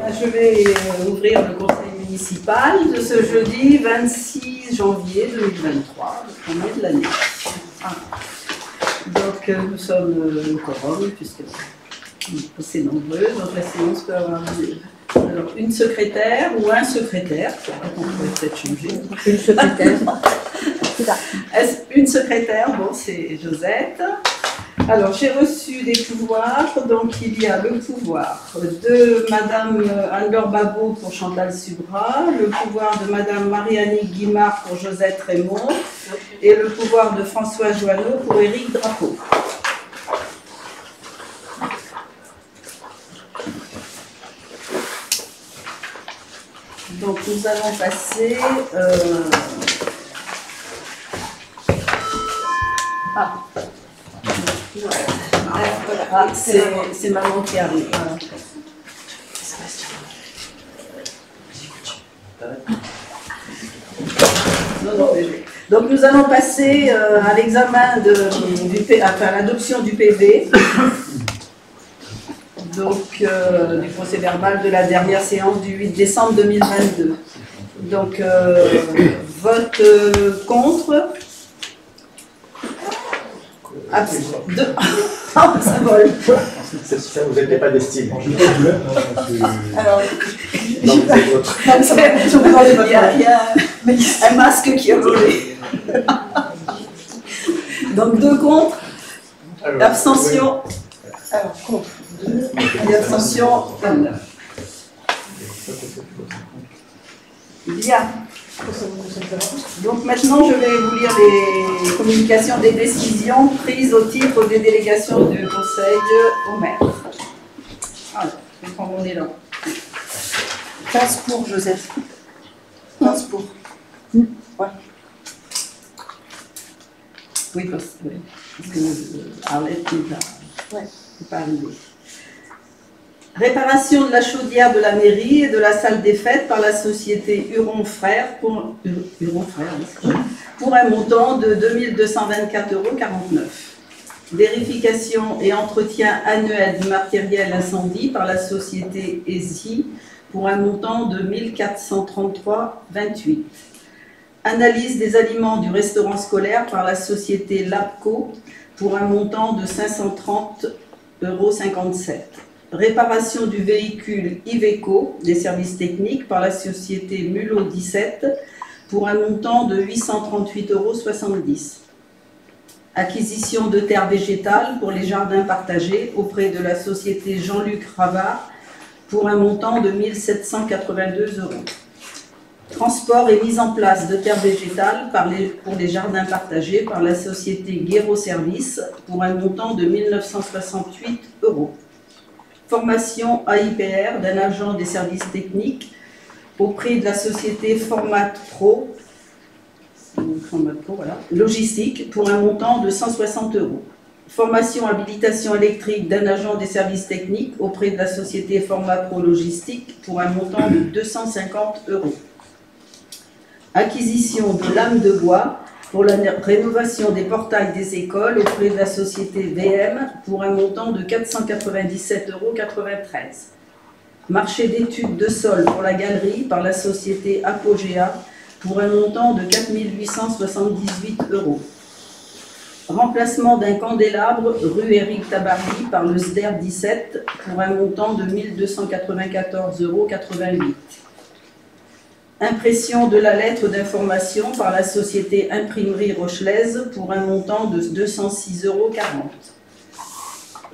Je vais ouvrir le conseil municipal de ce jeudi 26 janvier 2023, le premier de l'année. Donc nous sommes au quorum, puisque c'est nombreux, donc la séance peut avoir alors, une secrétaire ou un secrétaire, on pourrait peut-être changer. Une secrétaire. Une secrétaire, bon, c'est Josette. Alors, j'ai reçu des pouvoirs, donc il y a le pouvoir de Madame Anne-Laure Babot pour Chantal Subra, le pouvoir de Madame Marie-Annick Guimard pour Josette Raymond et le pouvoir de François Joanneau pour Éric Drapeau. Donc, nous allons passer... c'est maman qui arrive. Donc nous allons passer à l'examen à l'adoption du PV, donc du procès verbal de la dernière séance du 8 décembre 2022. Donc vote contre. Ça vole. Ça vous n'êtes pas destiné. Alors, non, il y a un masque qui a volé. Donc 2 contre. Abstention. Alors, contre. Et abstention. Bien. Donc maintenant, je vais vous lire les communications des décisions prises au titre des délégations du Conseil au maire. Voilà, je prends mon élan. 15 pour, Joseph. 15 pour. Ouais. Oui, parce que Arlette n'est pas arrivée. Réparation de la chaudière de la mairie et de la salle des fêtes par la société Huron Frères pour un montant de 2 224,49 €. Vérification et entretien annuel du matériel incendie par la société ESI pour un montant de 1 433,28 €. Analyse des aliments du restaurant scolaire par la société Labco pour un montant de 530,57 €. Réparation du véhicule Iveco des services techniques par la société Mulot 17 pour un montant de 838,70 €. Acquisition de terres végétales pour les jardins partagés auprès de la société Jean-Luc Ravard pour un montant de 1 782 €. Transport et mise en place de terres végétales pour les jardins partagés par la société Guéraud Service pour un montant de 1 968 €. Formation AIPR d'un agent des services techniques auprès de la société Format Pro Logistique pour un montant de 160 €. Formation habilitation électrique d'un agent des services techniques auprès de la société Format Pro Logistique pour un montant de 250 €. Acquisition de lames de bois pour la rénovation des portails des écoles auprès de la société VM pour un montant de 497,93 €. Marché d'études de sol pour la galerie par la société Apogea pour un montant de 4 878 €. Remplacement d'un candélabre rue Éric Tabarly par le SDER 17 pour un montant de 1 294,88 €. Impression de la lettre d'information par la société Imprimerie Rochelaise pour un montant de 206,40 €.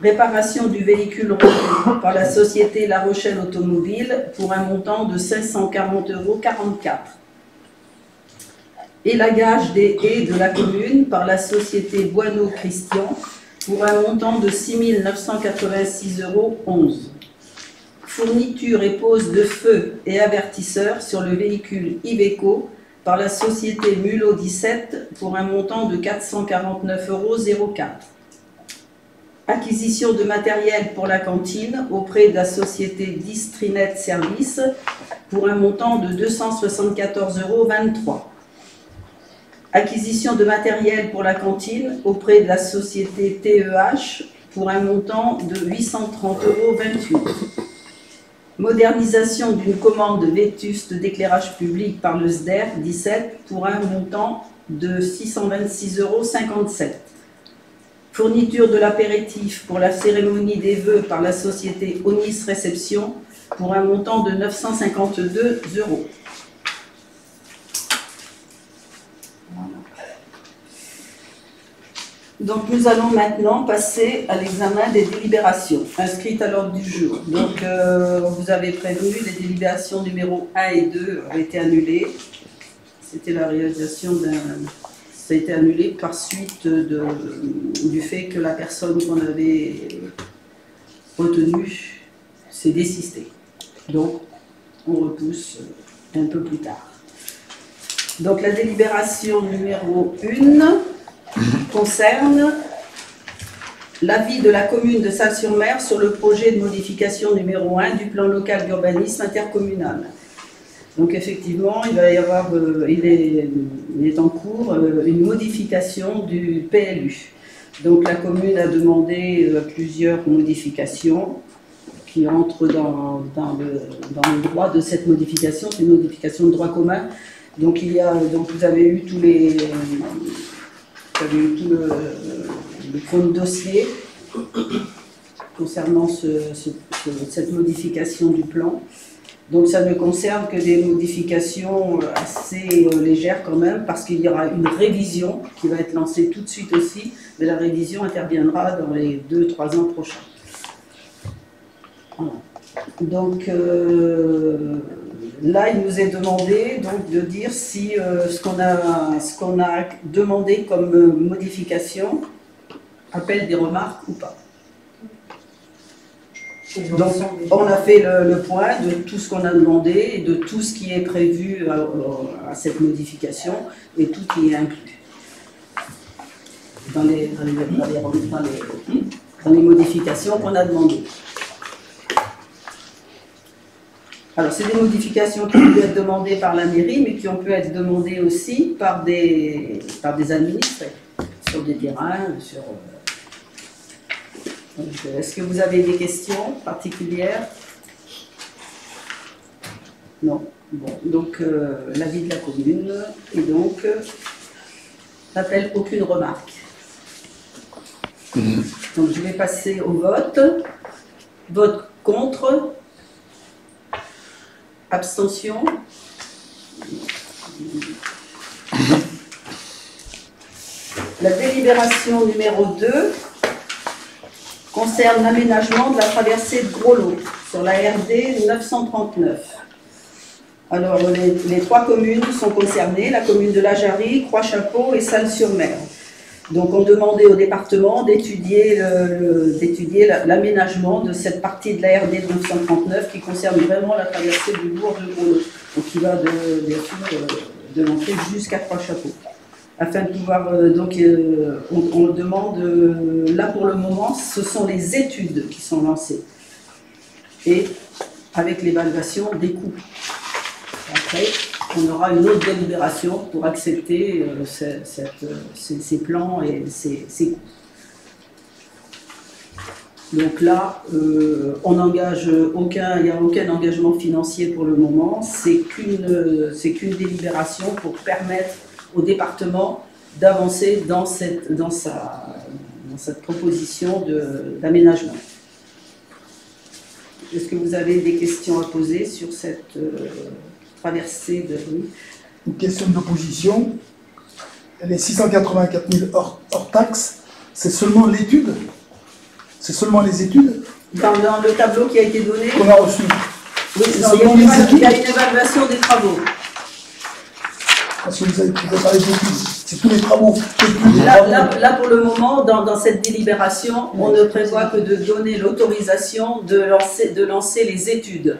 Réparation du véhicule rouge par la société La Rochelle Automobile pour un montant de 540,44 €. Élagage des haies de la commune par la société Boineau Christian pour un montant de 6 986,11 €. Fourniture et pose de feux et avertisseurs sur le véhicule Iveco par la société Mulot 17 pour un montant de 449,04 €. Acquisition de matériel pour la cantine auprès de la société Distrinet Service pour un montant de 274,23 €. Acquisition de matériel pour la cantine auprès de la société TEH pour un montant de 830,28 €. modernisation d'une commande vétuste d'éclairage public par le SDER 17 pour un montant de 626,57 €. Fourniture de l'apéritif pour la cérémonie des vœux par la société Onis Réception pour un montant de 952 €. Donc nous allons maintenant passer à l'examen des délibérations inscrites à l'ordre du jour. Donc vous avez prévenu, les délibérations numéro 1 et 2 ont été annulées. C'était la réalisation d'un... Ça a été annulé par suite du fait que la personne qu'on avait retenue s'est désistée. Donc on repousse un peu plus tard. Donc la délibération numéro 1 concerne l'avis de la commune de Salles-sur-Mer sur le projet de modification numéro 1 du plan local d'urbanisme intercommunal. Donc effectivement, il va y avoir, il est en cours une modification du PLU. Donc la commune a demandé plusieurs modifications qui entrent dans le droit de cette modification. C'est une modification de droit commun. Donc vous avez eu tout le fond de dossier concernant cette modification du plan. Donc ça ne concerne que des modifications assez légères quand même, parce qu'il y aura une révision qui va être lancée tout de suite aussi, mais la révision interviendra dans les 2-3 ans prochains. Voilà. Donc là, il nous est demandé donc, de dire si ce qu'on a demandé comme modification appelle des remarques ou pas. Donc, on a fait le point de tout ce qu'on a demandé et de tout ce qui est prévu à cette modification et tout qui est inclus dans les modifications qu'on a demandées. Alors, c'est des modifications qui peuvent être demandées par la mairie, mais qui ont pu être demandées aussi par des administrés, sur des terrains, sur... Est-ce que vous avez des questions particulières? Non. Bon, donc l'avis de la commune, et donc n'appelle aucune remarque. Donc je vais passer au vote. Vote contre. Abstention. La délibération numéro 2 concerne l'aménagement de la traversée de Gros-Lot sur la RD 939. Alors, les 3 communes sont concernées, la commune de La Jarrie, Croix-Chapeau et Salles-sur-Mer. Donc, on demandait au département d'étudier l'aménagement de cette partie de la RD 939 qui concerne vraiment la traversée du bourg de Gros-Lot, donc qui va de l'entrée jusqu'à Croix-Chapeau. Afin de pouvoir, on demande, là pour le moment, ce sont les études qui sont lancées. Et avec l'évaluation des coûts. Après, on aura une autre délibération pour accepter ces plans et ces coûts. Donc là, on n'engage aucun, il n'y a aucun engagement financier pour le moment. C'est qu'une délibération pour permettre au département d'avancer dans cette proposition d'aménagement. Est-ce que vous avez des questions à poser sur cette traversée de rue? Une question d'opposition. Les 684 000 hors taxes, c'est seulement l'étude? C'est seulement les études? Dans le tableau qui a été donné, qu'on a reçu. Oui, il y a une évaluation des travaux. Parce que vous avez parlé d'études. C'est tous les travaux. Là, pour le moment, dans cette délibération, on ne prévoit que de donner l'autorisation de lancer les études.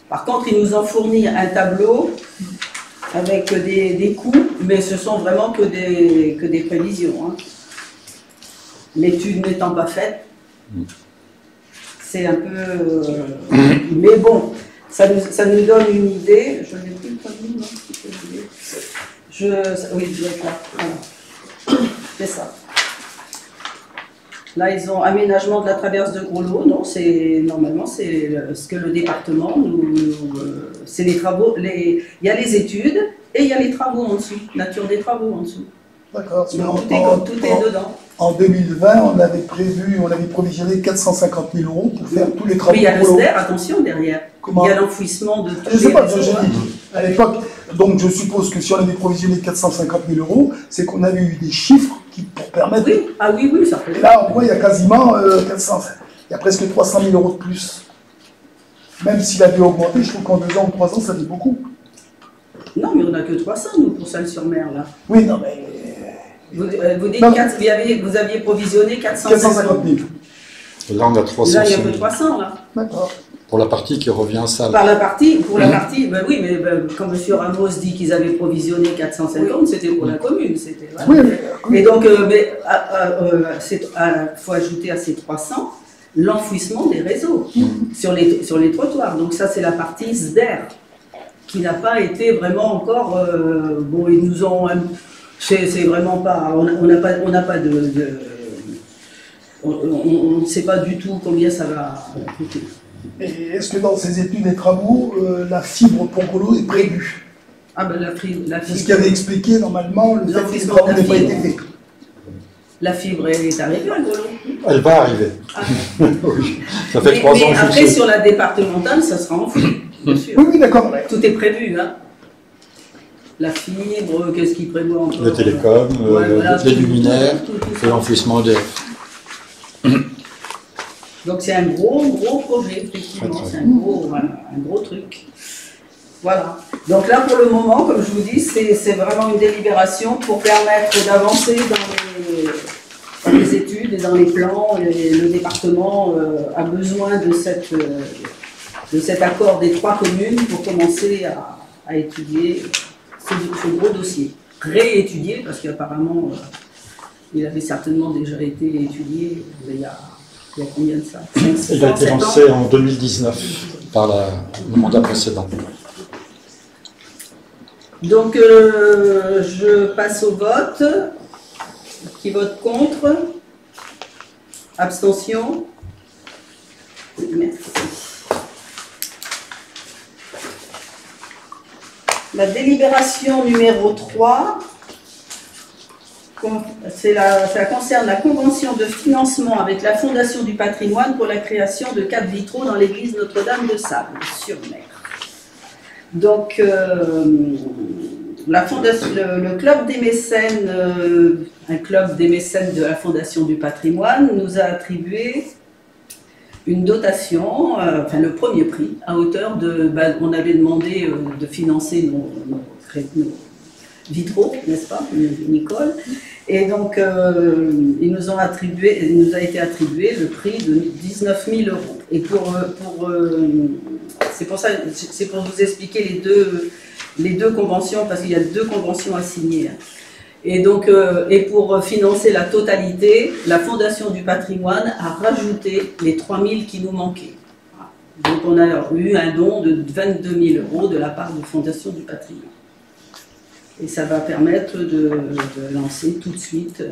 Par contre, il nous en fournit un tableau avec des coûts, mais ce sont vraiment que des prévisions. Hein. L'étude n'étant pas faite, c'est un peu... mais bon, ça nous donne une idée. Je n'ai plus le tableau, non? Oui, je vais être là. Voilà. C'est ça. Là, ils ont aménagement de la traverse de Gros-Lot. Non, normalement, c'est ce que le département c'est les travaux. Il y a les études et il y a les travaux en dessous, nature des travaux en dessous. D'accord. Donc, tout est dedans. En 2020, on avait provisionné 450 000 € pour faire tous les travaux. Oui, il y a le SDER, attention derrière. Comment? Il y a l'enfouissement de tous Je ne sais les pas ce que réseaux, j'ai dit à l'époque. Donc je suppose que si on avait provisionné 450 000 €, c'est qu'on avait eu des chiffres pour permettre. Oui, ah oui, ça peut Et là, on voit, il y a quasiment 400. Il y a presque 300 000 € de plus. Même s'il avait augmenté, je trouve qu'en 2 ans ou 3 ans, ça fait beaucoup. Non, mais on n'a que 300, nous, pour Salles-sur-Mer, là. Oui, non, mais. Vous dites Non. vous aviez provisionné 450 000. Là, on a 300. Là, il y a que 300, là. D'accord. Pour la partie qui revient à Salles. Pour la partie, ben oui, mais quand M. Ramos dit qu'ils avaient provisionné 450, c'était pour la commune. Voilà. Oui, Et donc, il faut ajouter à ces 300 l'enfouissement des réseaux sur les trottoirs. Donc ça, c'est la partie SDER, qui n'a pas été vraiment encore... bon, ils nous ont... C'est vraiment pas... On n'a pas de... On ne sait pas du tout combien ça va coûter. Et est-ce que dans ces études et travaux, la fibre pour Gros-Lot est prévue? Ah ben la fibre... C'est ce qui avait expliqué normalement le fait que les travaux n'aient pas été faits. La fibre est arrivée à Gros-Lot. Elle va arriver. Ah. Oui. Ça fait 3 ans mais que je après, sais. sur la départementale, ça sera enfoui, bien sûr. Oui, d'accord. Mais... Tout est prévu, hein. La fibre, qu'est-ce qui prévoit encore? Le télécom, voilà, les luminaires tout et l'enfouissement des... Donc c'est un gros projet, effectivement. C'est un gros truc. Voilà. Donc là, pour le moment, comme je vous dis, c'est vraiment une délibération pour permettre d'avancer dans les études et dans les plans. Le département a besoin de cet accord des 3 communes pour commencer à étudier ce gros dossier. Réétudier, parce qu'apparemment, il avait certainement déjà été étudié il y a combien de ça? Il a été lancé en 2019 par le mandat précédent. Donc, je passe au vote. Qui vote contre? Abstention? Merci. La délibération numéro 3, ça concerne la convention de financement avec la Fondation du patrimoine pour la création de 4 vitraux dans l'église Notre-Dame de Sable-sur-Mer. Donc, le club des mécènes, un club des mécènes de la Fondation du patrimoine, nous a attribué une dotation, enfin le premier prix, à hauteur de... on avait demandé de financer nos vitraux, n'est-ce pas, Nicole? Et donc, il nous a été attribué le prix de 19 000 €. Et c'est pour vous expliquer les deux conventions, parce qu'il y a 2 conventions à signer. Et donc, pour financer la totalité, la Fondation du patrimoine a rajouté les 3 000 qui nous manquaient. Donc, on a eu un don de 22 000 € de la part de la Fondation du patrimoine. Et ça va permettre de lancer tout de suite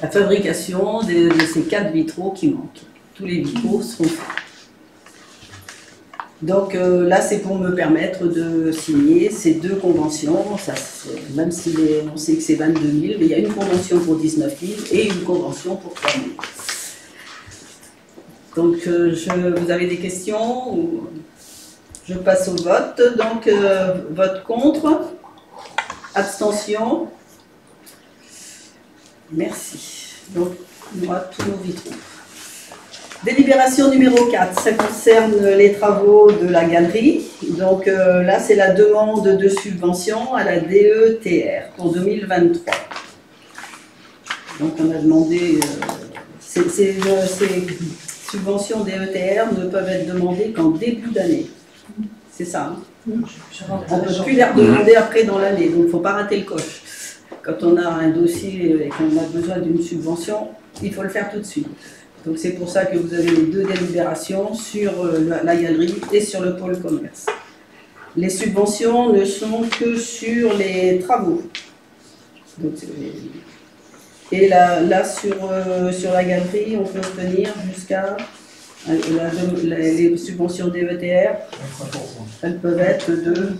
la fabrication de ces 4 vitraux qui manquent. Tous les vitraux seront faits. Donc là, c'est pour me permettre de signer ces 2 conventions. Même si on sait que c'est 22 000, mais il y a une convention pour 19 000 et une convention pour 3 000. Donc, vous avez des questions ou... Je passe au vote. Donc, vote contre. Abstention. Merci. Donc, on aura tous nos vitraux. Délibération numéro 4, ça concerne les travaux de la galerie. Donc là, c'est la demande de subvention à la DETR pour 2023. Donc on a demandé... ces subventions DETR ne peuvent être demandées qu'en début d'année. C'est ça, hein? On ne peut plus les redemander après dans l'année, donc il ne faut pas rater le coche. Quand on a un dossier et qu'on a besoin d'une subvention, il faut le faire tout de suite. Donc c'est pour ça que vous avez les 2 délibérations sur la galerie et sur le pôle commerce. Les subventions ne sont que sur les travaux. Donc Et là sur la galerie, on peut obtenir jusqu'à les subventions DETR, elles peuvent être de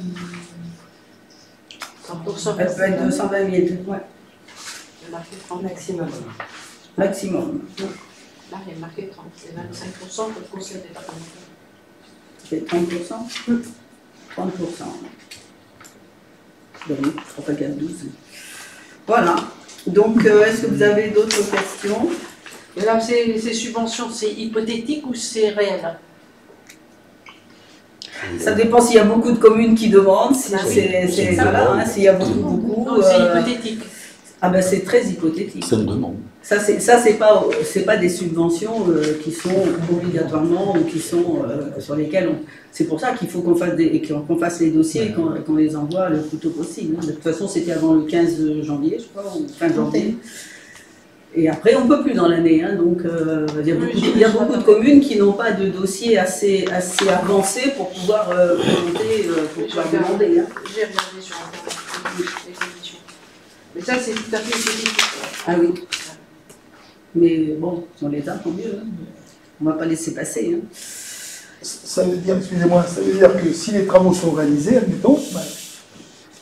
100%. elles peuvent être de 120 000, ouais, Marqué 30 maximum. maximum. Là, il y a marqué 30. C'est 25% pour le conseil départemental. C'est 30%. 30%. Donc, 3 x 4, 12. Voilà. Donc, est-ce que vous avez d'autres questions? Et là, ces subventions, c'est hypothétique ou c'est réel? Ça dépend s'il y a beaucoup de communes qui demandent, si Ah oui. c'est voilà, hein, s'il y a beaucoup. Donc, c'est hypothétique. Ah ben c'est très hypothétique. C'est une demande. Ça c'est pas des subventions qui sont obligatoirement ou qui sont sur lesquelles c'est pour ça qu'il faut qu'on fasse les dossiers et qu'on les envoie le plus tôt possible. De toute façon, c'était avant le 15 janvier, je crois, ou fin janvier. Et après, on ne peut plus dans l'année. Hein, donc, il y a beaucoup de communes qui n'ont pas de dossier assez avancé pour pouvoir présenter, pour pouvoir demander. Hein. J'ai regardé sur Internet les conditions. Mais ça, c'est tout à fait hypothétique. Ah oui. Mais bon, si on les a, tant mieux. Hein. On ne va pas laisser passer. Hein. Ça veut dire, excusez-moi, ça veut dire que si les travaux sont réalisés, admettons,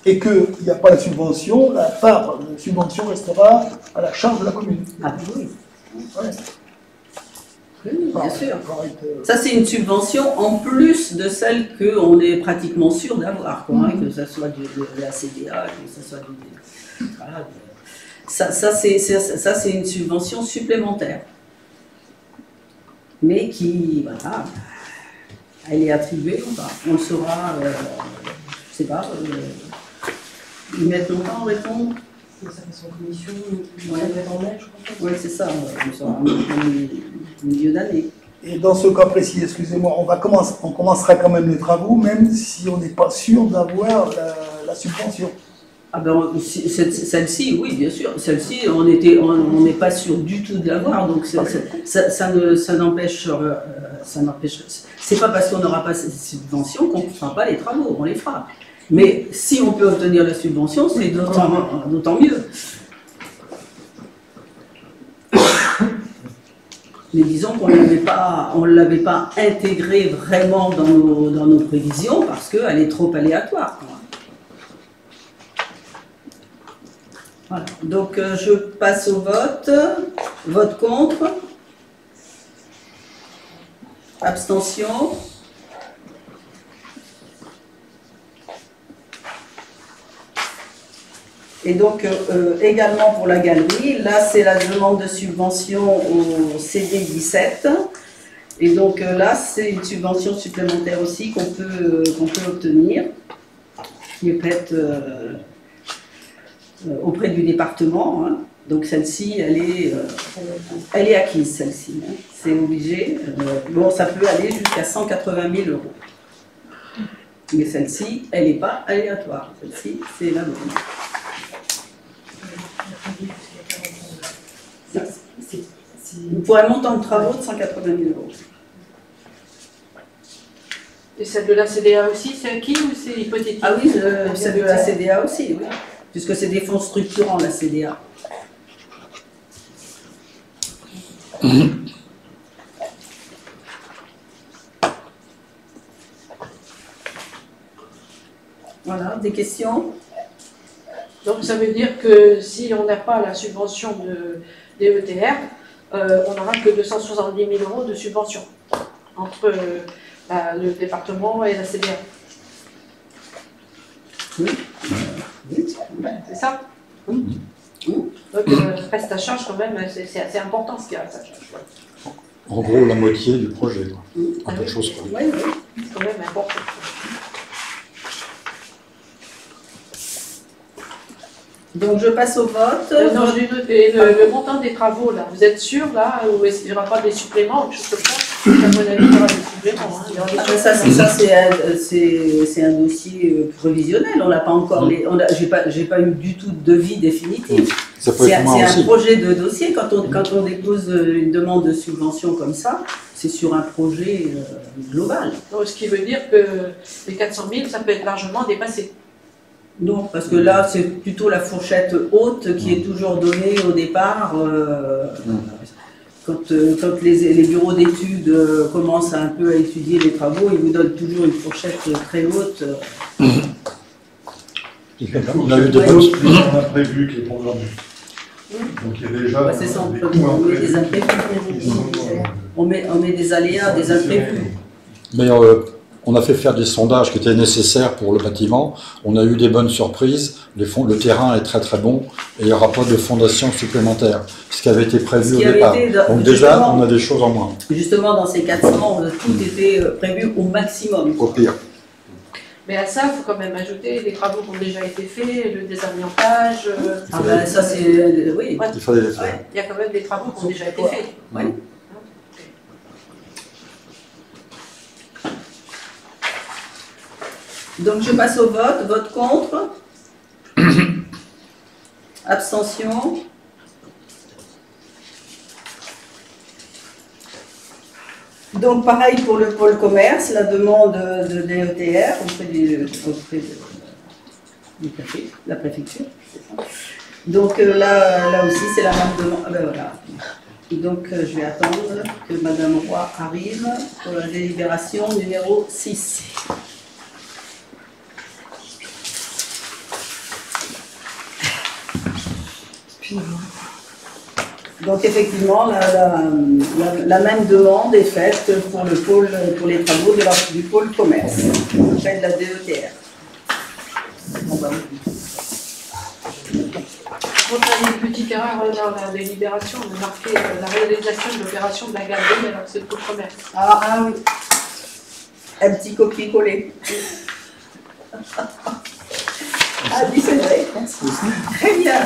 et qu'il n'y a pas la subvention, la part de subvention restera à la charge de la commune. Ah oui. Ouais. Oui, bien sûr. Correct. Ça, c'est une subvention en plus de celle qu'on est pratiquement sûr d'avoir, quoi, hein, que ce soit de la CDA, que ce soit du... Voilà. Ça c'est une subvention supplémentaire. Mais qui, voilà, elle est attribuée ou pas. On le saura, je ne sais pas, ils mettent longtemps à répondre. Ça fait son commission, Ouais. ça doit être en mai, je crois. Oui, c'est ça, on le saura au milieu d'année. Et dans ce cas précis, excusez-moi, on commencera quand même les travaux, même si on n'est pas sûr d'avoir la subvention. Ah ben, celle-ci, oui, bien sûr. Celle-ci, on n'est pas sûr du tout de l'avoir, donc ça n'empêche. C'est pas parce qu'on n'aura pas cette subvention qu'on ne fera pas les travaux, on les fera. Mais si on peut obtenir la subvention, c'est d'autant mieux. Mais disons qu'on ne l'avait pas intégrée vraiment dans nos prévisions parce qu'elle est trop aléatoire. Voilà. Donc je passe au vote. Vote contre. Abstention. Et donc également pour la galerie, là c'est la demande de subvention au CD 17. Et donc là c'est une subvention supplémentaire aussi qu'on peut obtenir, qui est faite auprès du département. Hein. Donc celle-ci, elle est acquise, celle-ci. Hein. C'est obligé. Bon, ça peut aller jusqu'à 180 000 €. Mais celle-ci, elle n'est pas aléatoire. Celle-ci, c'est la bonne. Pour un montant de travaux de 180 000 €. Et celle de la CDA aussi, c'est acquis ou c'est hypothétique? Ah oui, celle de la CDA aussi, oui. Puisque c'est des fonds structurants, la CDA. Voilà, des questions? Donc ça veut dire que si on n'a pas la subvention de DETR, on n'aura que 270 000 € de subvention entre le département et la CDA. Oui. C'est ça? Oui. Donc reste à charge quand même, c'est assez important ce qu'il y a à sa charge. En gros, la moitié du projet. Quoi. Un peu de choses. Quoi. Oui, oui. C'est quand même important. Donc je passe au vote. Non, et le montant des travaux, là, vous êtes sûr, là, ou est-ce qu'il n'y aura pas des suppléments ou quelque chose comme ça? À mon avis, il y aura des suppléments. Hein. Il y aura des C'est un dossier prévisionnel. On n'a pas encore j'ai pas eu du tout de devis définitif. C'est un projet de dossier. Quand on dépose une demande de subvention comme ça, c'est sur un projet global. Donc, ce qui veut dire que les 400 000, ça peut être largement dépassé. Non, parce que là, c'est plutôt la fourchette haute qui est toujours donnée au départ. Quand les bureaux d'études commencent un peu à étudier les travaux, ils vous donnent toujours une fourchette très haute. On a eu des On a prévu qui est programmé. Donc il y a déjà Ouais, c'est ça, des on coûts met des imprévus. imprévus. On met des aléas, des imprévus. Mais on a fait faire des sondages qui étaient nécessaires pour le bâtiment. On a eu des bonnes surprises. Le terrain est très très bon et il n'y aura pas de fondation supplémentaire. Ce qui avait été prévu au départ. Donc déjà, on a des choses en moins. Justement, dans ces 400, tout était prévu au maximum. Au pire. Mais à ça, il faut quand même ajouter les travaux qui ont déjà été faits, le désamiantage. Ah ben ça c'est... oui. Ouais. Il fallait les faire. Ouais, il y a quand même des travaux qui ont déjà été faits. Oui. Donc je passe au vote. Vote contre. Abstention. Donc pareil pour le pôle commerce, la demande de DETR auprès de la préfecture. Donc là aussi c'est la même demande. Ah ben voilà. Donc je vais attendre que Madame Roy arrive pour la délibération numéro 6. Donc effectivement, la même demande est faite pour les travaux du pôle commerce, auprès de la DETR. Bon, bah, oui. On a une petite erreur dans la délibération, on a marqué la réalisation de l'opération de la galerie alors que c'est le pôle commerce. Ah oui, un petit copier-coller. Ah oui, c'est vrai. Très bien.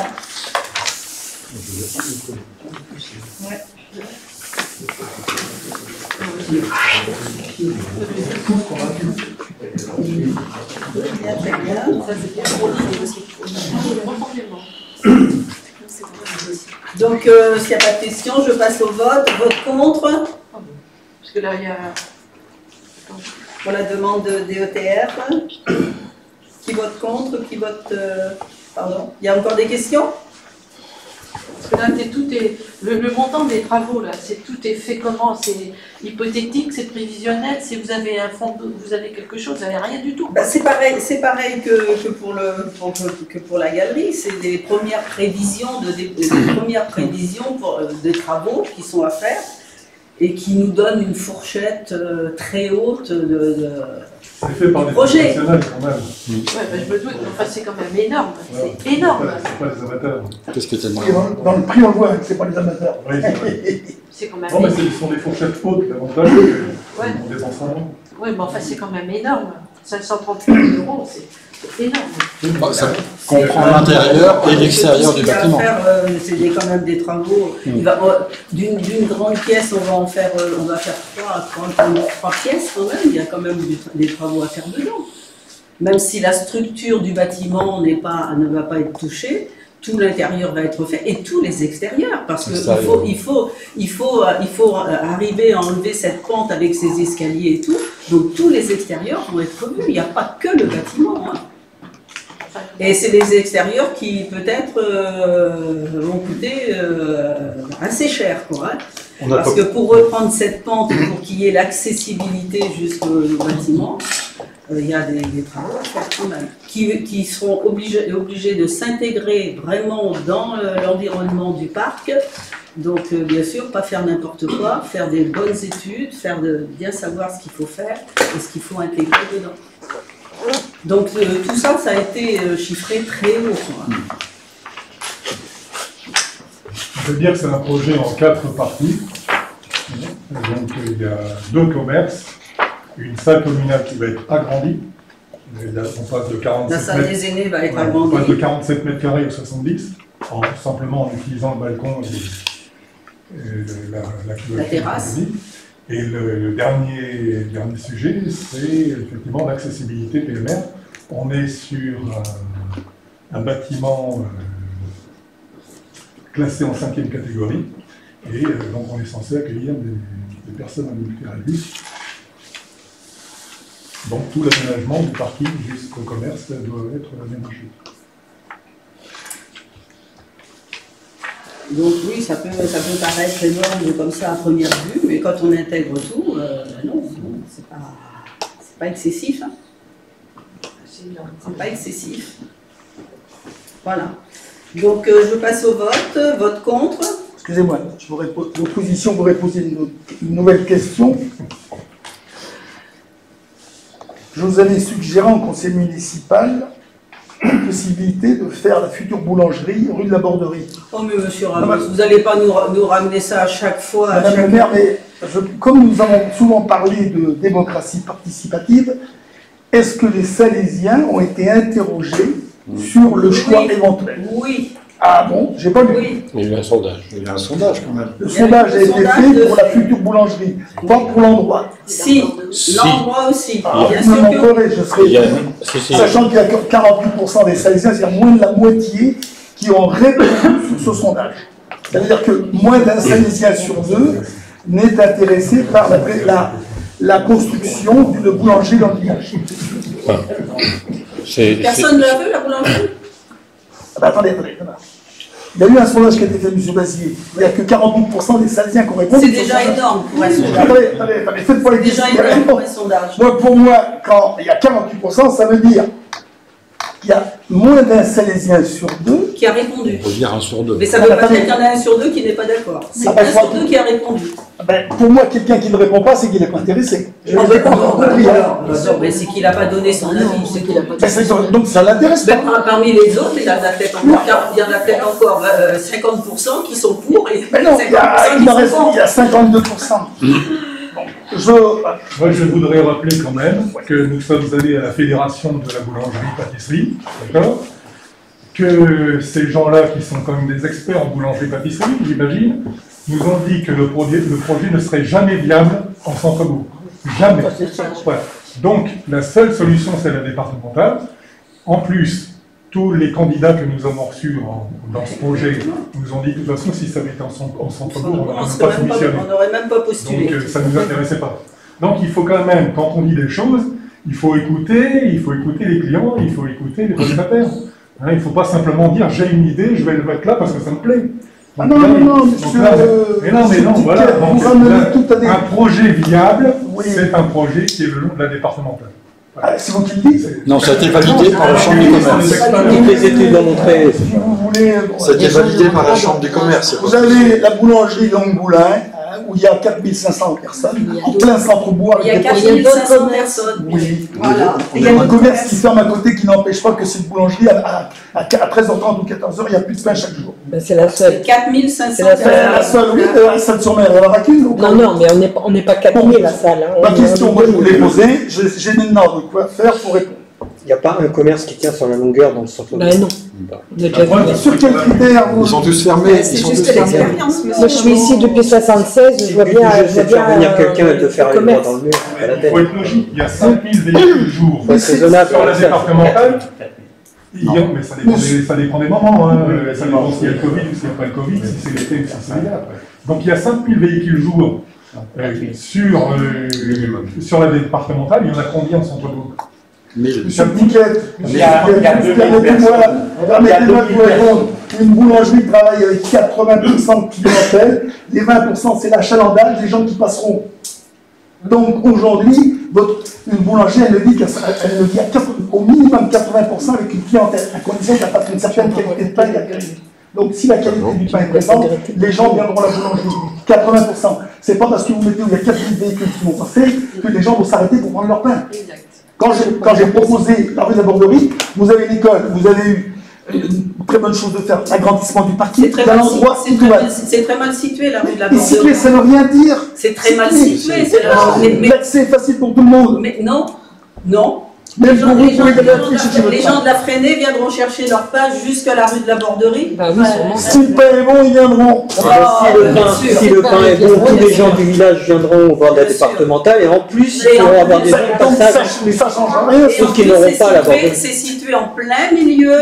Ouais. Très bien. Ça c'est bien pour l'idée aussi. Profondément. Donc, s'il n'y a pas de questions, je passe au vote. Vote contre Parce que là il y a... pour la demande de DETR. Qui vote contre? Qui vote... Pardon. Il y a encore des questions? Parce que là, tout est, le montant des travaux, là, tout est fait comment? C'est hypothétique, c'est prévisionnel, si vous avez un fonds, vous avez quelque chose, vous n'avez rien du tout. Bah, c'est pareil que pour la galerie, c'est des premières prévisions, des travaux qui sont à faire et qui nous donnent une fourchette très haute C'est fait par des projet. professionnels quand même. Ouais, bah, je me doute, mais enfin, c'est quand même énorme, c'est énorme. C'est pas des amateurs. Qu'est-ce que tu as demandé? Dans le prix, on le voit, que c'est pas les amateurs. Oui, c'est vrai. C'est quand même Non, mais énorme. ce sont des fourchettes hautes davantage que Ouais. on dépense en moins. Oui, mais enfin, c'est quand même énorme. 530 000 €, c'est énorme. Bah, ça comprend l'intérieur et l'extérieur du bâtiment. C'est quand même des travaux. D'une grande pièce, on va faire trois pièces quand même. Il y a quand même des travaux à faire dedans. Même si la structure du bâtiment ne va pas être touchée, tout l'intérieur va être fait et tous les extérieurs, parce qu'il faut arriver à enlever cette pente avec ces escaliers et tout. Donc tous les extérieurs vont être revus. Il n'y a pas que le bâtiment. Hein. Et c'est les extérieurs qui peut-être vont coûter assez cher, quoi. Hein. Parce que pour reprendre cette pente, pour qu'il y ait l'accessibilité jusqu'au bâtiment, il y a des travaux à faire quand même, qui seront obligés de s'intégrer vraiment dans l'environnement du parc. Donc bien sûr, pas faire n'importe quoi, faire des bonnes études, bien savoir ce qu'il faut faire et ce qu'il faut intégrer dedans. Donc tout ça, ça a été chiffré très haut, quoi. Je veux dire que c'est un projet en 4 parties. Donc il y a 2 commerces, une salle communale qui va être agrandie. On passe de 47 La salle mètres, des aînés va être on passe de agrandie. 47 mètres carrés au 70, simplement en utilisant le balcon et la terrasse. Et le dernier sujet, c'est effectivement l'accessibilité PMR. On est sur un bâtiment classé en 5e catégorie, et donc on est censé accueillir des personnes à mobilité réduite. Donc tout l'aménagement du parking jusqu'au commerce doit être aménagé. Donc oui, ça peut paraître énorme comme ça à première vue, mais quand on intègre tout, non, c'est pas excessif. Hein. C'est pas excessif. Voilà. Donc je passe au vote. Vote contre. Excusez-moi, l'opposition voudrait poser une nouvelle question. Je vous avais suggéré en conseil municipal la possibilité de faire la future boulangerie rue de la Borderie. Oh mais monsieur Ramos, vous n'allez pas nous ramener ça à chaque fois. Madame la maire, mais comme nous avons souvent parlé de démocratie participative, est-ce que les Salésiens ont été interrogés sur le choix éventuel? Oui. Ah bon, j'ai pas lu. Oui. Il y a eu un sondage. Il y a un sondage quand même. Le sondage a été fait pour la future boulangerie, pas pour l'endroit. Si, l'endroit aussi. Bien Vous sûr m'en que ferez, je serai... Sachant qu'il y a que 48% des Salésiens, c'est-à-dire moins de la moitié, qui ont répondu sur ce sondage. C'est-à-dire que moins d'un Salésien sur deux n'est intéressé par la construction d'une boulangerie dans le village. personne ne la veut, la boulangerie. Ah ben, attendez. Il y a eu un sondage qui a été fait, M. Bazier. Il n'y a que 48% des Salésiens qui ont répondu. C'est déjà énorme pour un sondage. Attendez, faites-moi les Déjà énorme pour un sondage. Moi, pour moi, quand il y a 48%, ça veut dire qu'il y a moins d'un Salésien sur deux qui a répondu. On peut dire 1 sur 2. Mais ça ne veut pas dire qu'il y en a un sur deux qui n'est pas d'accord. C'est un sur deux qui a répondu. Ben, pour moi, quelqu'un qui ne répond pas, c'est qu'il n'est pas intéressé. Je vais Mais c'est qu'il n'a pas donné son avis. C'est qu'il a pas donné. Donc ça ne l'intéresse pas. Parmi les autres, il y en a peut-être encore 50% qui sont pour et 50% Mais non, qui il y a sont 52%. Moi, je voudrais rappeler quand même que nous sommes allés à la Fédération de la boulangerie-pâtisserie, d'accord ? Que ces gens-là, qui sont quand même des experts en boulangerie-pâtisserie, j'imagine, nous ont dit que le projet ne serait jamais viable en centre-bourg. Jamais. Voilà. Donc, la seule solution, c'est la départementale. En plus, tous les candidats que nous avons reçus dans ce projet nous ont dit de toute façon, si ça avait été en centre-bourg, on n'aurait même pas postulé. Donc, ça ne nous intéressait pas. Donc, il faut quand même, quand on dit des choses, il faut écouter les clients, il faut écouter les prestataires. Hein, il ne faut pas simplement dire j'ai une idée, je vais le mettre là parce que ça me plaît. Donc, non, monsieur. Mais non, voilà. Donc, un projet viable, oui. C'est un projet qui est le long de la départementale. Voilà. C'est vous qui le dites. Non, ça a été validé par la Chambre du commerce. Toutes les études l'ont montré. Si vous voulez. Ça a été validé par la Chambre du commerce. Vous avez la boulangerie Longue-Boulin, où il y a 4500 personnes, en plein centre-bourg. Il y a 4500 personnes. Oui. Voilà. Il y a un commerce qui ferme à côté qui n'empêche pas que cette boulangerie, à 13h30 ou 14h, il n'y a plus de pain chaque jour. Ben, c'est la seule. 4500 C'est La seule, oui, à Sainte-sur-Mer, il y en aura qu'une. Non, mais on n'est pas 4000 la salle. Hein. Ma question, moi, je vous l'ai posée, j'ai maintenant de quoi faire pour répondre. Il n'y a pas un commerce qui tient sur la longueur dans le centre-bourg. Ben non. On a déjà vu. Sur quels critères Ils sont tous fermés. C'est juste l'expérience, monsieur. Moi, je suis ici depuis 76, je vois bien. Je vais faire venir quelqu'un et te faire aller droit dans le mur. Il faut être logique, il y a 5000 véhicules jour. Faut être raisonnable. Sur la départementale, mais ça dépend des moments. Hein. Ça dépend s'il y a le Covid ou s'il n'y a pas le Covid, si c'est l'été ou si c'est l'hiver. Donc il y a 5000 véhicules jour sur la départementale. Il y en a combien en centre-bourg? Monsieur Piquette, permettez-moi de vous répondre. Une boulangerie travaille avec 80% de clientèle, les 20% c'est l'achalandage des gens qui passeront. Donc aujourd'hui, une boulangerie, elle le dit au minimum 80% avec une clientèle, à condition qu'elle fasse une certaine qualité de pain et la qualité. Donc si la qualité du pain est présente, les gens viendront à la boulangerie. 80%. C'est pas parce que vous mettez où il y a 4000 véhicules qui vont passer que les gens vont s'arrêter pour prendre leur pain. Exact. Quand j'ai proposé la rue de la Borderie, vous avez l'école, vous avez eu une très bonne chose de faire, l'agrandissement du parking. C'est très mal situé, la rue de la Borderie. Situé, ça ne veut rien dire. C'est très mal situé. L'accès est facile pour tout le monde. Mais non, Mais Les gens, vous les pouvez gens- vérifier si les gens de la Fresnay viendront chercher leur pain jusqu'à la rue de la Borderie. Bah oui, sûrement. Si le pain est bon, ils viendront. Si le bien pain, sûr. si le pain est bon, tous les gens du village viendront voir la Bien sûr. départementale et en plus, Mais ils en pourront avoir plus, des Donc passages. mais ça change rien. Et Sauf en qu'ils plus, n'auront c'est pas la situé- Borderie. C'est situé en plein milieu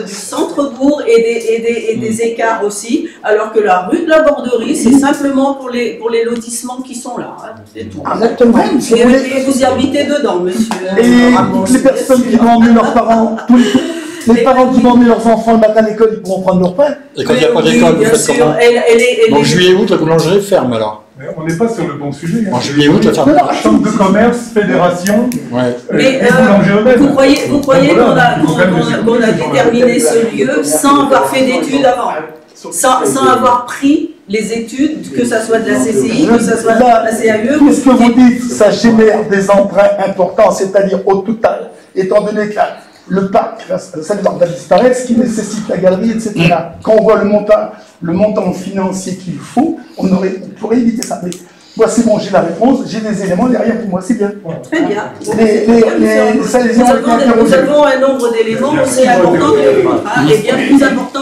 du centre-bourg et des écarts aussi, alors que la rue de la Borderie, c'est simplement pour les lotissements qui sont là. Hein, c'est tout. Exactement. Même si Et, vous voulez. et vous y habitez dedans, monsieur. Et Ramos, les personnes qui vont emmener leurs parents, les parents qui vont emmener leurs enfants le matin à l'école, ils pourront prendre leur pain. Et quand il n'y a pas Oui, d'école, vous bien faites sûr. comment? Elle Donc est- juillet-août, la boulangerie ferme alors. Mais on n'est pas sur le bon sujet. En juillet-août, la ferme. Chambre de commerce, fédération, Ouais. Mais et boulanger eux-mêmes. vous croyez Donc qu'on voilà, a, il faut quand même qu'on a- laisser qu'on a les gens déterminé ce lieu sans avoir fait d'études avant, sans avoir pris les études, que ça soit de la CCI, que ça soit de la CAE. Qu'est-ce que vous dites? Ça génère des emprunts importants, c'est-à-dire au total, étant donné que le parc, ça va disparaître, ce qui nécessite la galerie, etc. Quand on voit le montant financier qu'il faut, on pourrait éviter ça. Mais moi, c'est bon, j'ai la réponse, j'ai des éléments derrière pour moi, c'est bien. Très bien. Les Salésiens ont été Nous interrogés. avons un nombre d'éléments aussi important que les autres, hein, et bien plus important.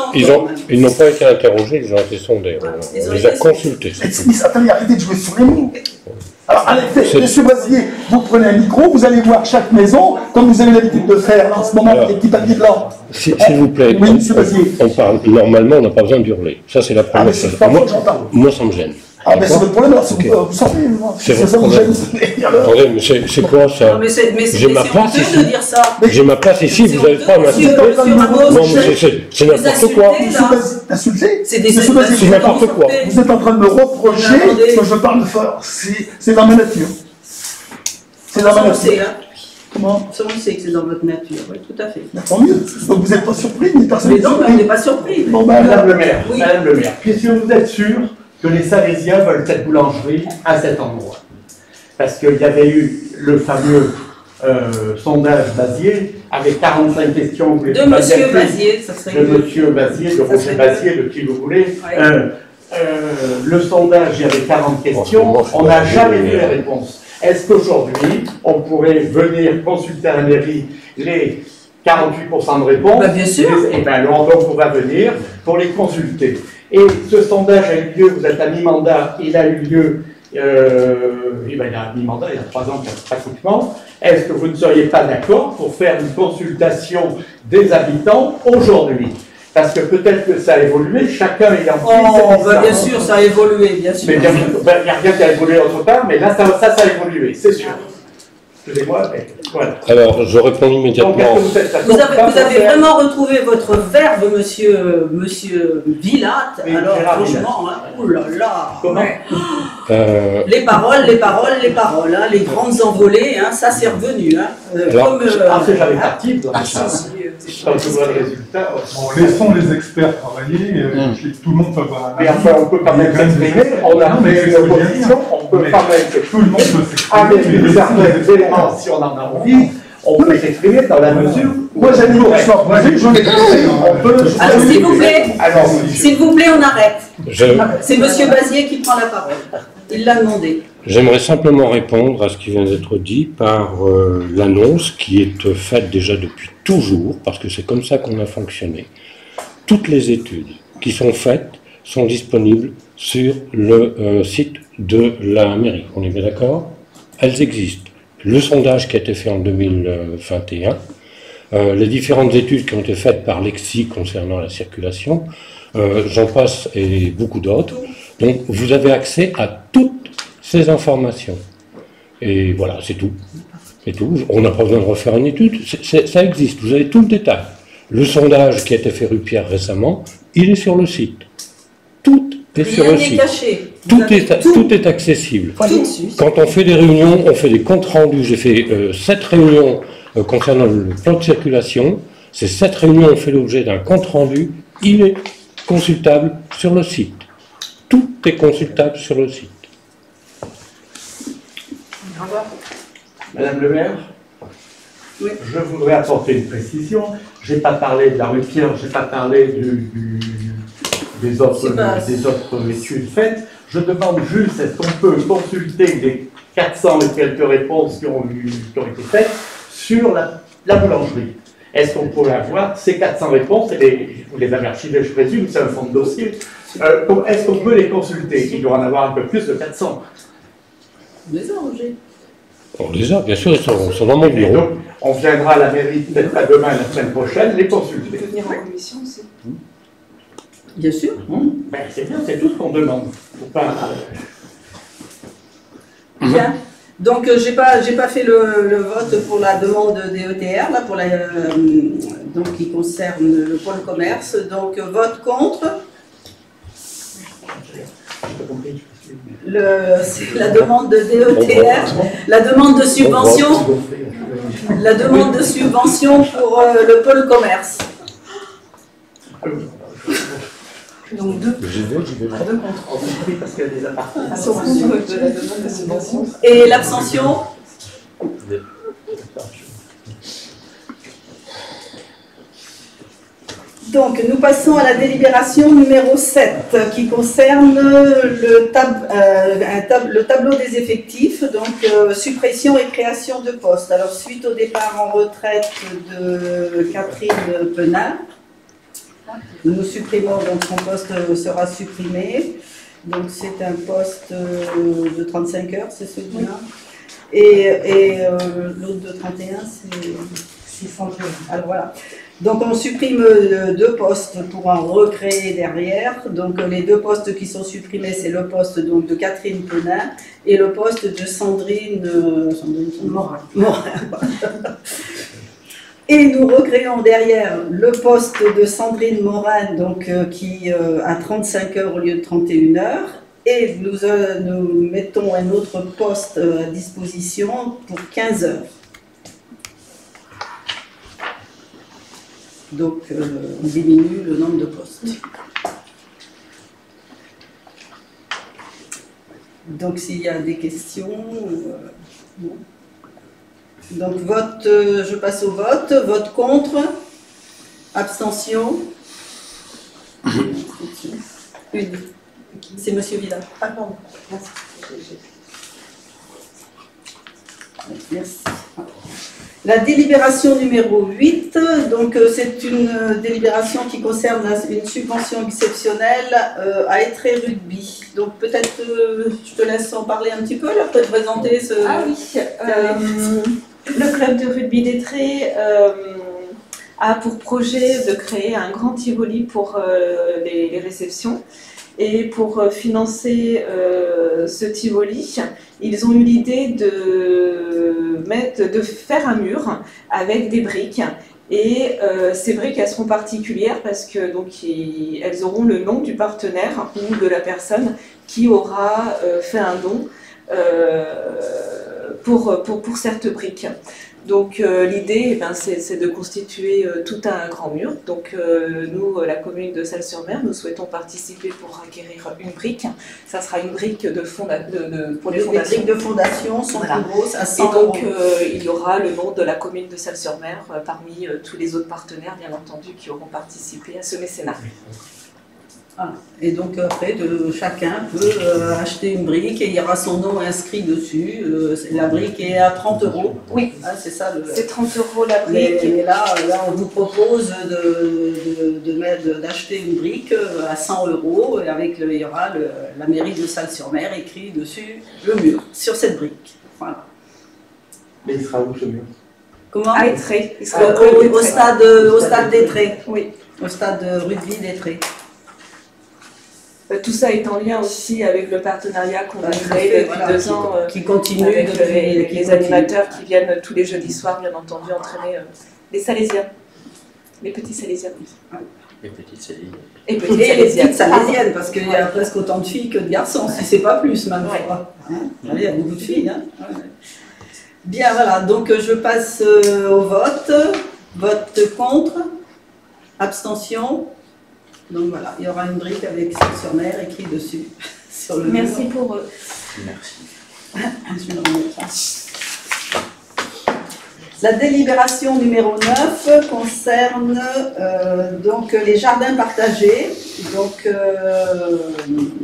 Ils n'ont pas été interrogés, ils ont été sondés. Ils On ont les a été consultés. Mais attendez, arrêtez de jouer sur les mots. Alors, allez, monsieur Basilier, vous prenez un micro, vous allez voir chaque maison, comme vous avez l'habitude de faire en ce moment avec des petits papiers blancs. S'il vous plaît, Oui, monsieur Basilier. on parle, normalement, on n'a pas besoin d'hurler. Ça, c'est la Ah, première mais c'est chose. pas Moi, que j'entends. moi, ça me gêne. Ah, mais c'est D'accord. votre problème, alors, Ok. vous sortez, moi. C'est Ça votre vous problème. gêne. Alors, Attendez, mais c'est quoi ça? Non, mais c'est J'ai ma place honteux ici. de dire ça. J'ai ma place ici, vous n'avez pas à m'insulter. Monsieur Ramos, Non, mais c'est vous n'importe insultez, quoi. là. Monsieur Basilier, insulté. C'est des Monsieur Basilier, C'est n'importe quoi. vous êtes en train de me reprocher Attendez. que je parle fort. C'est dans ma nature. C'est dans ma Ça, on nature. sait, hein. Comment? Ça, on sait que c'est dans votre nature, oui, tout à fait. Tant mieux. Donc vous n'êtes pas surpris, mais personne Mais n'est non, surpris. on n'est pas surpris. Bon, ben, Madame le maire, Oui. Madame le maire, puisque vous êtes sûr que les Salésiens veulent cette boulangerie à cet endroit? Parce qu'il y avait eu le fameux sondage Bazier avec 45 questions. Vous voulez De pas monsieur dire plus. Bazier, ça serait De mieux. monsieur Bazier, de Ça Roger serait Bazier, de qui vous voulez. Ouais. Le sondage, il y avait 40 questions, on n'a jamais vu les réponses. Est-ce qu'aujourd'hui, on pourrait venir consulter à la mairie les 48% de réponses? Bah, bien sûr. Et bien alors, on pourra venir pour les consulter. Et ce sondage a eu lieu, vous êtes à mi-mandat, il a eu lieu, il a mi-mandat, il y a 3 ans pratiquement. Est-ce que vous ne seriez pas d'accord pour faire une consultation des habitants aujourd'hui? Parce que peut-être que ça a évolué, chacun ayant pris Oh, ses bah, bien décisions. sûr, ça a évolué, bien sûr. Mais il n'y a rien qui a évolué autre part, mais là, ça a évolué, c'est sûr. Excusez-moi, mais voilà. Alors, je réponds Donc, est-ce immédiatement. que vous êtes d'accord Vous avez pour faire- vraiment retrouvé votre verbe, monsieur Villatte. Oui, Alors, Gérard franchement, hein, oh là là. Comment Ouais. Euh, Les paroles, hein, les grandes envolées, hein, ça c'est revenu. Hein. Alors, Après, j'avais parti, donc, Ah, ça, si, quand je vois le résultat. Bon, laissons les experts travailler, tout le monde peut avoir un Mais avis. enfin, on peut quand même s'exprimer, on a Non, mais fait c'est une ce que je viens de opposition, dire. on peut Mais quand même tout le monde peut avec s'exprimer. mais certains laissons les éléments, si on en a envie, on peut s'exprimer dans la mesure où moi j'avais dit que je sois posé, j'en ai on peut. Alors, s'il vous plaît, Alors, s'il vous plaît, on arrête. je- C'est monsieur Bazier qui prend la parole. Il l'a demandé. J'aimerais simplement répondre à ce qui vient d'être dit par l'annonce qui est faite déjà depuis toujours, parce que c'est comme ça qu'on a fonctionné. Toutes les études qui sont faites sont disponibles sur le site de la mairie. On est bien d'accord? Elles existent. Le sondage qui a été fait en 2021, les différentes études qui ont été faites par l'EXI concernant la circulation, j'en passe et beaucoup d'autres. Donc vous avez accès à toutes ces informations. Et voilà, c'est tout. C'est tout. On n'a pas besoin de refaire une étude. Ça existe. Vous avez tout le détail. Le sondage qui a été fait rue Pierre récemment, il est sur le site. Tout est sur Rien le n'est site. caché. Vous Tout avez tout est accessible. tout dessus. Quand on fait des réunions, on fait des comptes rendus. J'ai fait 7 réunions concernant le plan de circulation. Ces 7 réunions ont fait l'objet d'un compte rendu. Il est consultable sur le site. Tout est consultable sur le site. Madame le maire, Oui. je voudrais apporter une précision. Je n'ai pas parlé de la rue Pierre, je n'ai pas parlé des autres études faites. Je demande juste, est-ce qu'on peut consulter les 400 et quelques réponses qui ont été faites sur la boulangerie. Est-ce qu'on pourrait avoir ces 400 réponses, et vous les avez archivées, je présume, c'est un fond de dossier. Est-ce qu'on peut les consulter? Il doit en avoir un peu plus de 400. Vous les Roger? On les a, bien sûr, ils sont dans mon Et bureau. donc, on viendra à la mairie, peut-être pas demain, la semaine prochaine, les consulter. Tu peux venir en commission aussi. Bien sûr. Ben, c'est bien, c'est tout ce qu'on demande. Faut pas, Bien. Donc, j'ai pas fait le vote pour la demande des ETR, là, pour donc, qui concerne le pôle commerce. Donc, vote contre. C'est la demande de DETR, la demande de subvention, pour le pôle commerce. Donc deux. J'y vais. Deux contre. Oui, parce qu'il y a des appartements. Sauf contre de la demande de subvention. Et l'abstention? Donc, nous passons à la délibération numéro 7, qui concerne le tableau des effectifs, donc suppression et création de postes. Alors, suite au départ en retraite de Catherine Penin, nous supprimons, donc son poste sera supprimé. Donc, c'est un poste de 35 heures, c'est celui-là. Et l'autre de 31, c'est 600 heures. Alors, voilà. Donc on supprime 2 postes pour en recréer derrière. Donc les 2 postes qui sont supprimés, c'est le poste donc, de Catherine Penin et le poste de Sandrine Morin. Et nous recréons derrière le poste de Sandrine Morin, donc, qui a 35 heures au lieu de 31 heures. Et nous mettons un autre poste à disposition pour 15 heures. Donc, on diminue le nombre de postes. Donc, s'il y a des questions... bon. Donc, vote, je passe au vote. Vote contre. Abstention. Une. C'est Monsieur Villard. Ah pardon, merci. Merci. La délibération numéro 8, donc c'est une délibération qui concerne une subvention exceptionnelle à Étré Rugby. Donc peut-être je te laisse en parler un petit peu, là, peut-être présenter ce... Ah oui, le club de rugby d'Étré a pour projet de créer un grand Tivoli pour les réceptions. Et pour financer ce Tivoli, ils ont eu l'idée de faire un mur avec des briques. Et ces briques, elles seront particulières parce que donc, elles auront le nom du partenaire ou de la personne qui aura fait un don pour cette brique. Donc l'idée, c'est de constituer tout un grand mur. Donc nous, la commune de Salles-sur-Mer, nous souhaitons participer pour acquérir une brique. Ça sera une brique pour les fondations. Les briques de fondation sont plus grosses, à 100 Et donc euros. il y aura le nom de la commune de Salles-sur-Mer parmi tous les autres partenaires, bien entendu, qui auront participé à ce mécénat. Voilà. Et donc après, chacun peut acheter une brique et il y aura son nom inscrit dessus. La brique est à 30 euros. Oui, c'est ça. C'est 30 euros la brique. Mais là, on vous propose d'acheter une brique à 100 euros et avec il y aura la mairie de Salles-sur-Mer écrit dessus le mur, sur cette brique. Voilà. Mais il sera où ce mur? Comment? À Étré. Il sera au stade d'Étré. Oui. Au stade rugby d'Étré. Tout ça est en lien aussi avec le partenariat qu'on a créé depuis 2 ans, qui continue avec depuis les animateurs qui viennent tous les jeudis soirs, bien entendu, entraîner les Salésiens, les petits Salésiens. Les petites Salésiennes. Et Les petites Salésiennes, parce qu'il y a presque autant de filles que de garçons, si c'est pas plus, même. Ouais. Il y a beaucoup de filles. Hein. Ouais. Bien, voilà, donc je passe au vote. Vote contre. Abstention. Donc voilà, il y aura une brique avec Salles-sur-Mer écrit dessus. Sur le Merci mur. pour eux. Merci. Je vais le remettre. La délibération numéro 9 concerne donc les jardins partagés. Donc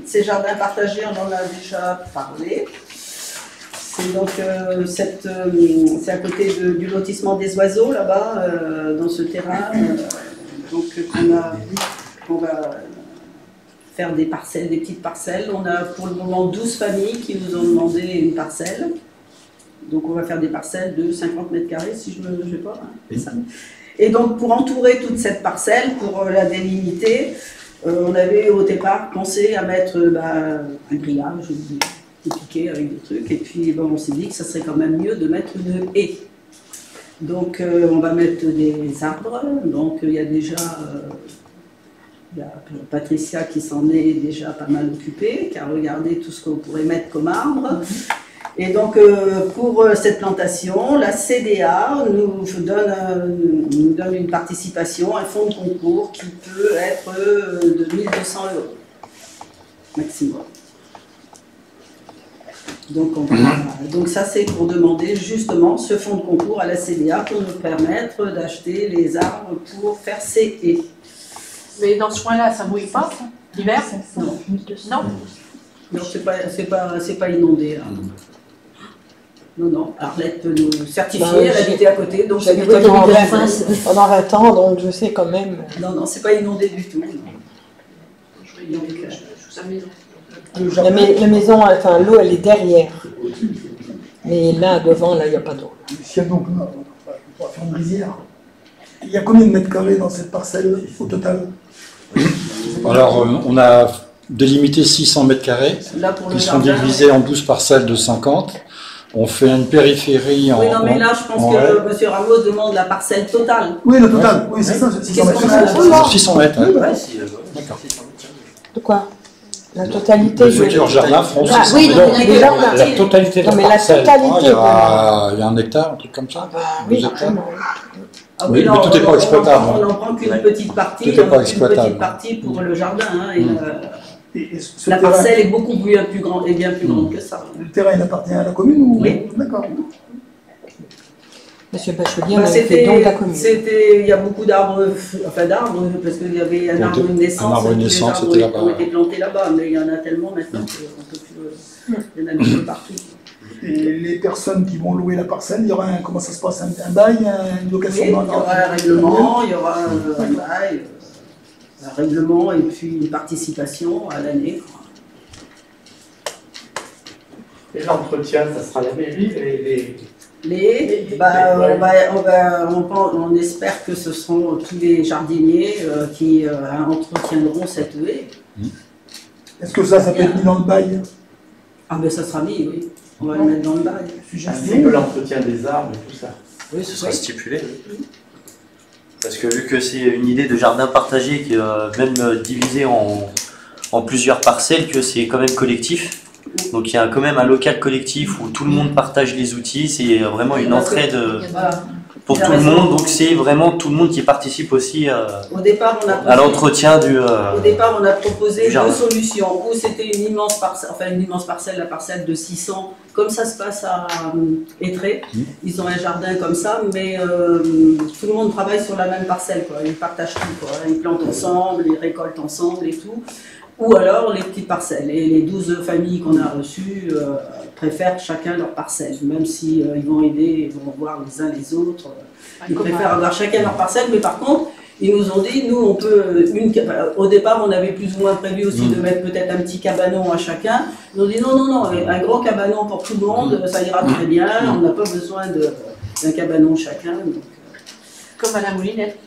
ces jardins partagés, on en a déjà parlé. C'est donc c'est à côté du lotissement des oiseaux, là-bas, dans ce terrain. Donc on va faire des parcelles, des petites parcelles. On a pour le moment 12 familles qui nous ont demandé une parcelle. Donc on va faire des parcelles de 50 mètres carrés, si je ne sais pas. Hein, ça. Et donc pour entourer toute cette parcelle, pour la délimiter, on avait au départ pensé à mettre un grillage, des piquets avec des trucs, et puis on s'est dit que ça serait quand même mieux de mettre une haie. Donc on va mettre des arbres, donc il y a déjà Patricia qui s'en est déjà pas mal occupée, qui a regardé tout ce qu'on pourrait mettre comme arbre. Et donc pour cette plantation, la CDA nous donne une participation, un fonds de concours qui peut être de 1 200 € maximum. Donc ça c'est pour demander justement ce fonds de concours à la CDA pour nous permettre d'acheter les arbres pour faire ces haies. Mais dans ce coin-là, ça mouille pas l'hiver? Non. Non. Non, c'est pas inondé. Hein. Non. Arlette peut nous certifier, elle habitait à côté, donc c'est j'habitais pendant 20 ans, donc je sais quand même. Non, c'est pas inondé du tout. La maison, enfin l'eau elle est derrière. Mais là, devant, là, il n'y a pas d'eau. Donc, on va faire une rizière. Il y a combien de mètres carrés dans cette parcelle au total? Alors, on a délimité 600 mètres carrés. Ils sont divisés en 12 parcelles de 50. On fait une périphérie en... Oui, non, mais là, je pense que M. Ramos demande la parcelle totale. Oui, le total. Oui, c'est ça, 600 mètres. 600 mètres, hein. D'accord. De quoi? La totalité. Le futur jardin français. Ah oui, la totalité de la parcelle. Il y a 1 hectare, un truc comme ça. Oui, Ah oui, mais tout n'est pas exploitable. On n'en prend qu'une petite partie. Tout n'est pas exploitable. Une petite partie pour le jardin. Hein, et la parcelle est beaucoup bien plus grande que ça. Le terrain, il appartient à la commune ou... Oui. D'accord. Monsieur Bachelier, on avait fait don de la commune. Il y a beaucoup d'arbres, parce qu'il y avait un arbre de naissance. Un arbre de naissance, c'était là-bas. Ont été plantés là-bas, mais il y en a tellement maintenant qu'on peut plus. Il y en a beaucoup partout. Et les personnes qui vont louer la parcelle, il y aura comment ça se passe, un bail, une location? Oui, il y aura un règlement, il y aura un bail, un règlement et puis une participation à l'année. Et l'entretien, ça sera la mairie on espère que ce seront tous les jardiniers qui entretiendront cette haie. Est-ce que ça peut être mis dans le bail? Ah ben ça sera mis, oui. On va le mettre dans le bail. Ainsi que l'entretien des arbres et tout ça. Oui, ce sera stipulé. Oui. Parce que vu que c'est une idée de jardin partagé qui est même divisé en plusieurs parcelles, que c'est quand même collectif. Donc il y a quand même un local collectif où tout le monde partage les outils, c'est vraiment une entraide pour tout le monde, donc c'est vraiment tout le monde qui participe aussi à l'entretien du Au départ, on a proposé deux solutions, où c'était une immense parcelle, la parcelle de 600, comme ça se passe à Étré, ils ont un jardin comme ça, mais tout le monde travaille sur la même parcelle, quoi. Ils partagent tout, quoi. Ils plantent ensemble, ils récoltent ensemble et tout. Ou alors les petites parcelles. Et les 12 familles qu'on a reçues préfèrent chacun leur parcelle, même si ils vont aider, ils vont voir les uns les autres. Ils préfèrent avoir chacun leur parcelle, mais par contre, ils nous ont dit, nous on peut, au départ on avait plus ou moins prévu aussi de mettre peut-être un petit cabanon à chacun. Ils ont dit non, un grand cabanon pour tout le monde, ça ira très bien, on n'a pas besoin d'un cabanon chacun. Donc, comme à la moulinette.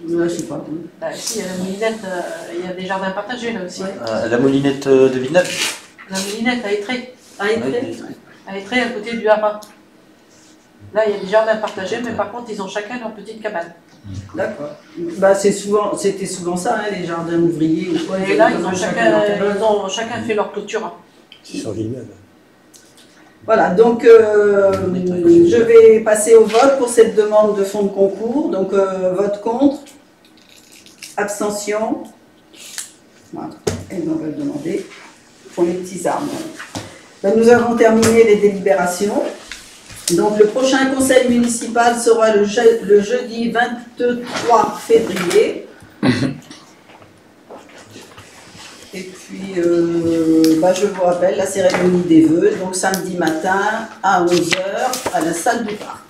Ouais, je sais pas. Si, à la moulinette, il y a des jardins partagés là aussi. La moulinette de Villeneuve. La moulinette à Étré. À Étré. À Étré, à côté du haras. Là, il y a des jardins partagés, mais par contre, ils ont chacun leur petite cabane. D'accord. C'était souvent ça, hein, les jardins ouvriers. Et là, ils ont chacun fait leur clôture. C'est sur Villeneuve. Voilà, donc je vais passer au vote pour cette demande de fonds de concours. Donc vote contre, abstention. Voilà, et on va le demander pour les petits arbres. Donc, nous avons terminé les délibérations. Donc le prochain conseil municipal sera le jeudi 23 février. Et puis bah, je vous rappelle la cérémonie des vœux, donc samedi matin à 11 h à la salle du parc.